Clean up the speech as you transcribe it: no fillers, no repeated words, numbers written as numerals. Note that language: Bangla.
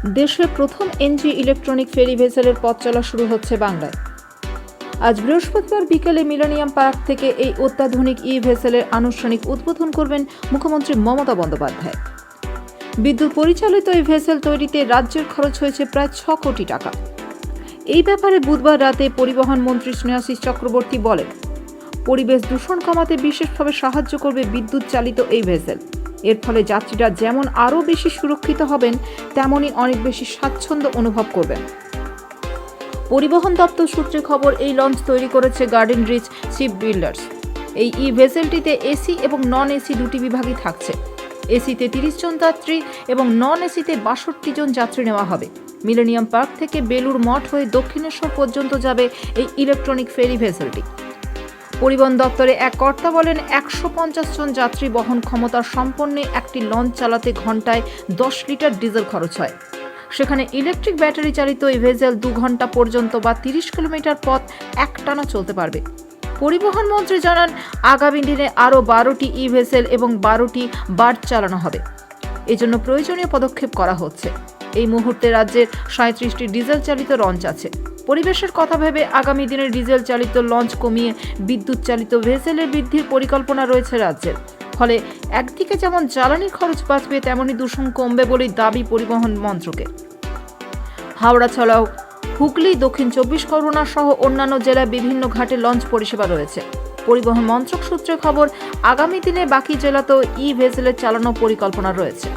দেশের প্রথম এনজি ইলেকট্রনিক ফেরি ভেসেলের পথ চলা শুরু হচ্ছে বাংলায়। আজ বৃহস্পতিবার বিকেলে মিলেনিয়াম পার্ক থেকে এই অত্যাধুনিক ভেসেলের আনুষ্ঠানিক উদ্বোধন করবেন মুখ্যমন্ত্রী মমতা বন্দ্যোপাধ্যায়। বিদ্যুৎ পরিচালিত এই ভেসেল তৈরিতে রাজ্যের খরচ হয়েছে প্রায় 6 কোটি টাকা। এই ব্যাপারে বুধবার রাতে পরিবহন মন্ত্রী স্নেহাশিস চক্রবর্তী বলেন, পরিবেশ দূষণ কমাতে বিশেষভাবে সাহায্য করবে বিদ্যুৎ চালিত এই ভেসেল। এর ফলে যাত্রীরা যেমন আরও বেশি সুরক্ষিত হবেন, তেমনই অনেক বেশি স্বাচ্ছন্দ্য অনুভব করবেন। পরিবহন দপ্তর সূত্রে খবর, এই লঞ্চ তৈরি করেছে গার্ডেন রিচ শিপ বিল্ডার্স। এই ভেসেলটিতে এসি এবং নন এসি দুটি বিভাগই থাকছে। এসিতে 30 জন যাত্রী এবং নন এসিতে 62 জন যাত্রী নেওয়া হবে। মিলেনিয়াম পার্ক থেকে বেলুর মঠ হয়ে দক্ষিণেশ্বর পর্যন্ত যাবে এই ইলেকট্রনিক ফেরি ভেসেলটি। পরিবহন দপ্তরে এক কর্তা বলেন, 150 জন যাত্রী বহন ক্ষমতার সম্পন্ন একটি লঞ্চ চালাতে ঘন্টায় 10 লিটার ডিজেল খরচ হয়। সেখানে ইলেকট্রিক ব্যাটারি চালিত এই ভেসেল 2 ঘন্টা পর্যন্ত বা 30 কিলোমিটার পথ একটানা চলতে পারবে। পরিবহন মন্ত্রী জানান, আগামী দিনে আরও 12টি ভেসেল এবং 12টি বার্জ চালানো হবে। এজন্য প্রয়োজনীয় পদক্ষেপ করা হচ্ছে। এই মুহূর্তে রাজ্যের 37টি ডিজেল চালিত লঞ্চ আছে। পরিবেশের কথা ভেবে আগামী দিনে ডিজেল চালিত লঞ্চ কমিয়ে বিদ্যুৎ চালিত ভেসেলের বৃদ্ধির পরিকল্পনা রয়েছে রাজ্যের। ফলে একদিকে যেমন জ্বালানির খরচ বাঁচবে, তেমনি দূষণ কমবে বলেই দাবি পরিবহন মন্ত্রকের। হাওড়া ছাড়াও হুগলি, দক্ষিণ 24 পরগনা সহ অন্যান্য জেলায় বিভিন্ন ঘাটে লঞ্চ পরিষেবা রয়েছে। পরিবহন মন্ত্রক সূত্রে খবর, আগামী দিনে বাকি জেলাতেও ভেসেলের চালানোর পরিকল্পনা রয়েছে।